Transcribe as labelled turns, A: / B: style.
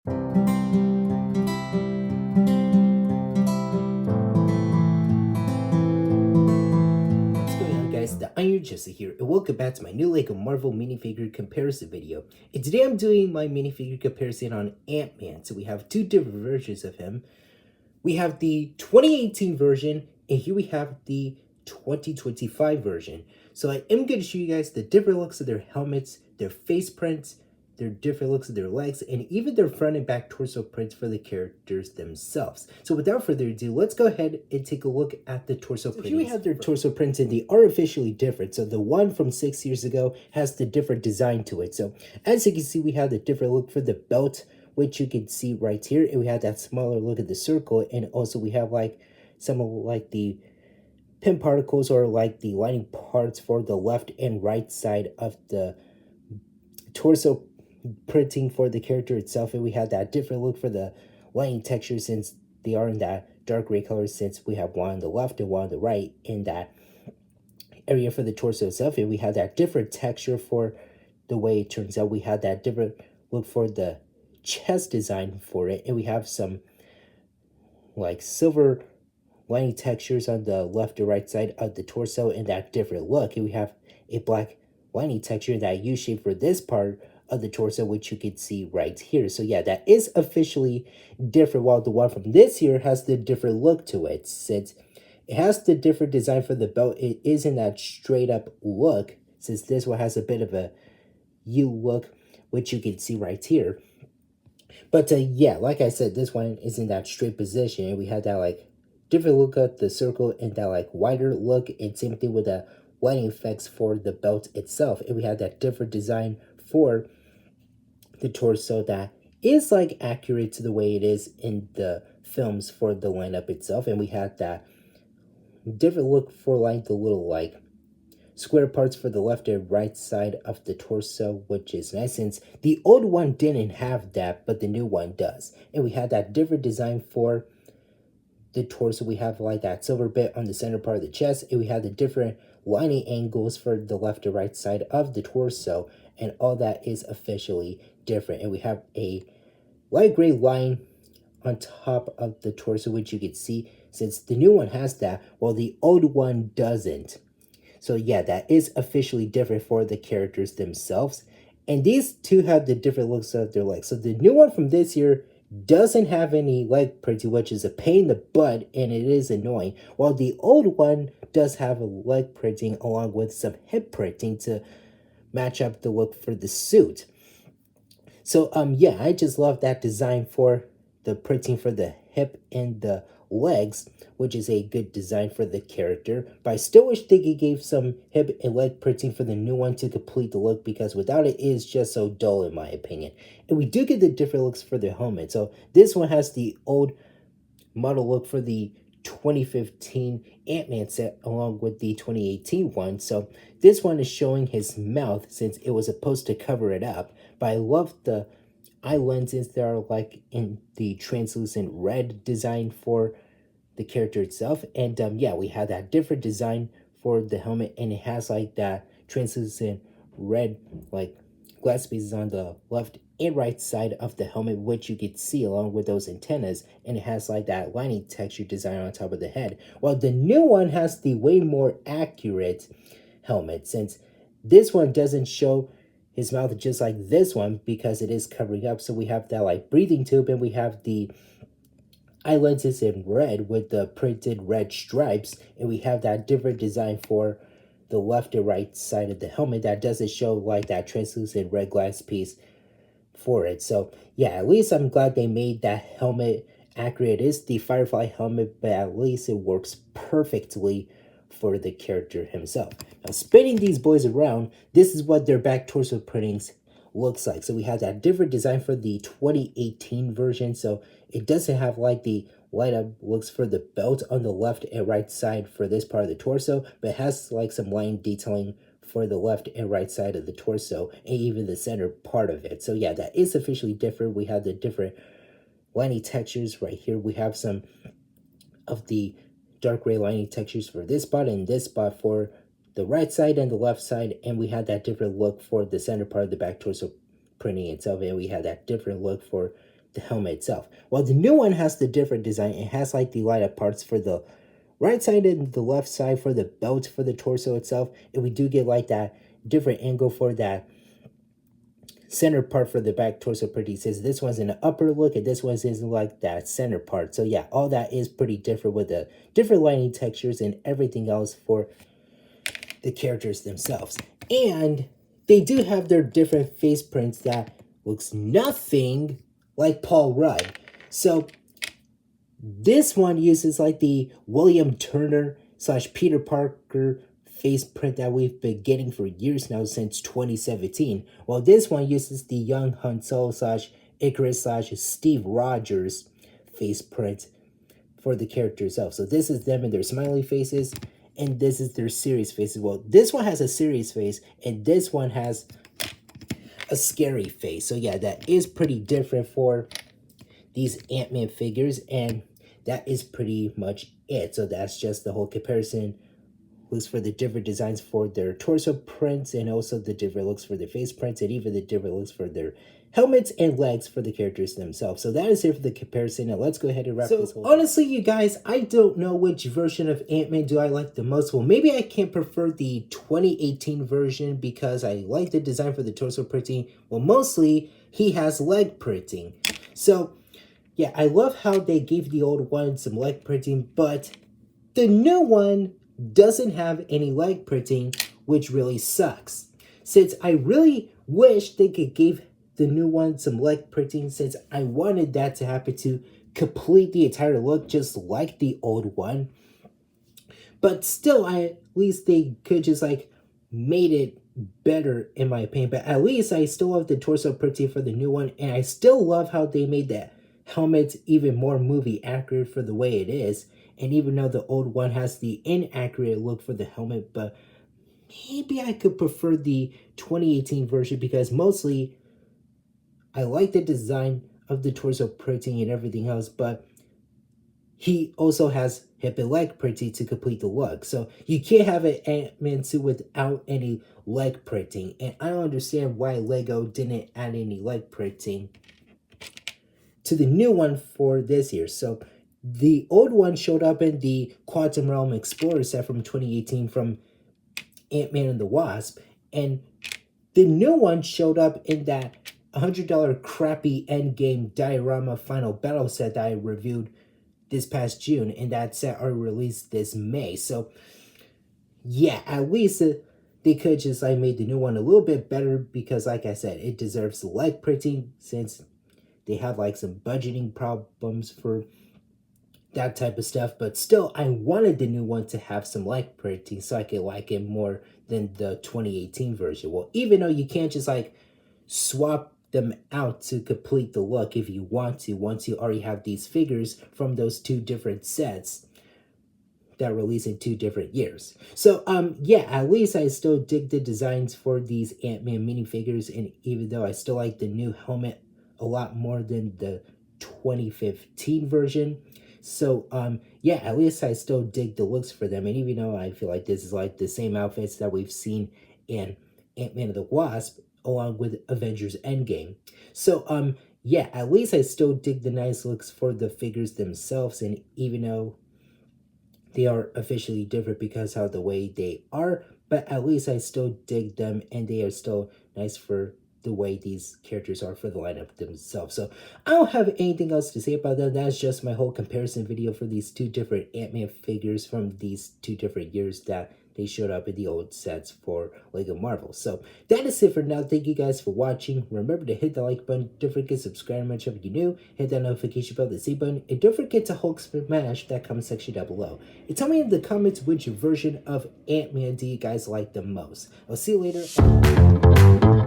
A: What's going on, guys? The Iron Jesse here, and welcome back to my new LEGO Marvel minifigure comparison video. And today I'm doing my minifigure comparison on Ant-Man. So we have two different versions of him. We have the 2018 version, and here we have the 2025 version. So I am going to show you guys the different looks of their helmets, their face prints, their different looks of their legs, and even their front and back torso prints for the characters themselves. So without further ado, let's go ahead and take a look at the torso prints. Here we have their torso prints, and they are officially different. So the one from 6 years ago has the different design to it. So as you can see, we have the different look for the belt, which you can see right here, and we have that smaller look at the circle, and also we have like some of like the pin particles or like the lining parts for the left and right side of the torso printing for the character itself, and we have that different look for the lining texture since they are in that dark gray color, since we have one on the left and one on the right in that area for the torso itself, and we have that different texture for the way it turns out. We have that different look for the chest design for it, and we have some like silver lining textures on the left and right side of the torso in that different look, and we have a black lining texture in that U shape for this part of the torso, which you can see right here. So yeah, that is officially different, while the one from this year has the different look to it. Since it has the different design for the belt, it is in that straight up look, since this one has a bit of a U look, which you can see right here. But yeah, like I said, this one is in that straight position, and we have that like different look at the circle and that like wider look, and same thing with the lighting effects for the belt itself. And we have that different design for the torso that is like accurate to the way it is in the films for the lineup itself. And we had that different look for like the little like square parts for the left and right side of the torso, which is nice since the old one didn't have that, but the new one does. And we had that different design for the torso. We have like that silver bit on the center part of the chest, and we have the different lining angles for the left and right side of the torso, and all that is officially different. And we have a light gray line on top of the torso, which you can see since the new one has that while the old one doesn't. So yeah, that is officially different for the characters themselves. And these two have the different looks of their legs. So the new one from this year doesn't have any leg printing, which is a pain in the butt, and it is annoying. While the old one does have a leg printing along with some hip printing to match up the look for the suit. So yeah, I just love that design for the printing for the hip and the legs, which is a good design for the character. But I still wish they gave some hip and leg printing for the new one to complete the look, because without it is just so dull in my opinion. And we do get the different looks for the helmet. So this one has the old model look for the 2015 Ant-Man set along with the 2018 one. So this one is showing his mouth since it was supposed to cover it up. But I love the eye lenses that are like in the translucent red design for the character itself. And yeah, we have that different design for the helmet, and it has like that translucent red like glass pieces on the left and right side of the helmet, which you can see along with those antennas, and it has like that lining texture design on top of the head, while the new one has the way more accurate helmet, since this one doesn't show his mouth just like this one because it is covering up. So we have that like breathing tube, and we have the eye lenses in red with the printed red stripes, and we have that different design for the left and right side of the helmet that doesn't show like that translucent red glass piece for it. So yeah, at least I'm glad they made that helmet accurate. It is the Firefly helmet, but at least it works perfectly for the character himself. Now spinning these boys around, this is what their back torso printings looks like. So we have that different design for the 2018 version. So it doesn't have like the light up looks for the belt on the left and right side for this part of the torso, but it has like some line detailing for the left and right side of the torso and even the center part of it. So yeah, that is officially different. We have the different lining textures right here. We have some of the dark gray lining textures for this spot and this spot for the right side and the left side, and we had that different look for the center part of the back torso printing itself, and we had that different look for the helmet itself. While the new one has the different design, it has like the light up parts for the right side and the left side for the belt for the torso itself, and we do get like that different angle for that center part for the back torso pretty. Says this one's in the upper look and this one's in like that center part. So yeah, all that is pretty different with the different lighting textures and everything else for the characters themselves. And they do have their different face prints that looks nothing like Paul Rudd. So this one uses like the William Turner / Peter Parker face print that we've been getting for years now, since 2017. While this one uses the young Han Solo / Icarus / Steve Rogers face print for the character itself. So this is them in their smiley faces, and this is their serious faces. Well, this one has a serious face, and this one has a scary face. So yeah, that is pretty different for these Ant-Man figures, and that is pretty much it. So that's just the whole comparison looks for the different designs for their torso prints, and also the different looks for their face prints, and even the different looks for their helmets and legs for the characters themselves. So that is it for the comparison. Now let's go ahead and wrap this whole thing. Honestly, you guys, I don't know which version of Ant-Man do I like the most. Well, maybe I can prefer the 2018 version because I like the design for the torso printing. Well, mostly he has leg printing. So yeah, I love how they gave the old one some leg printing, but the new one doesn't have any leg printing, which really sucks. Since I really wish they could give the new one some leg printing, since I wanted that to happen to complete the entire look just like the old one. But still, at least they could just like made it better in my opinion. But at least I still love the torso printing for the new one, and I still love how they made that helmet even more movie accurate for the way it is. And even though the old one has the inaccurate look for the helmet, but maybe I could prefer the 2018 version because mostly I like the design of the torso printing and everything else, but he also has hip and leg printing to complete the look. So you can't have an Ant-Man suit without any leg printing. And I don't understand why Lego didn't add any leg printing to the new one for this year. So the old one showed up in the Quantum Realm Explorer set from 2018 from Ant-Man and the Wasp, and the new one showed up in that $100 crappy Endgame diorama final battle set that I reviewed this past June, and that set are released this May. So yeah, at least they could just like made the new one a little bit better because like I said, it deserves the leg printing since they have like some budgeting problems for that type of stuff. But still, I wanted the new one to have some leg printing so I could like it more than the 2018 version. Well, even though you can't just like swap them out to complete the look if you want to, once you already have these figures from those two different sets that release in 2 different years. So yeah, at least I still dig the designs for these Ant-Man minifigures, and even though I still like the new helmet a lot more than the 2015 version. So yeah, at least I still dig the looks for them. And even though I feel like this is like the same outfits that we've seen in Ant-Man and the Wasp along with Avengers Endgame. So yeah, at least I still dig the nice looks for the figures themselves. And even though they are officially different because of the way they are, but at least I still dig them, and they are still nice for the way these characters are for the lineup themselves. So I don't have anything else to say about them. That's just my whole comparison video for these 2 different Ant-Man figures from these 2 different years that they showed up in the old sets for Lego Marvel. So that is it for now. Thank you guys for watching. Remember to hit the like button. Don't forget to subscribe to my channel if you're new. Hit that notification bell, the same button. And don't forget to Hulk smash that comment section down below. And tell me in the comments which version of Ant-Man do you guys like the most. I'll see you later.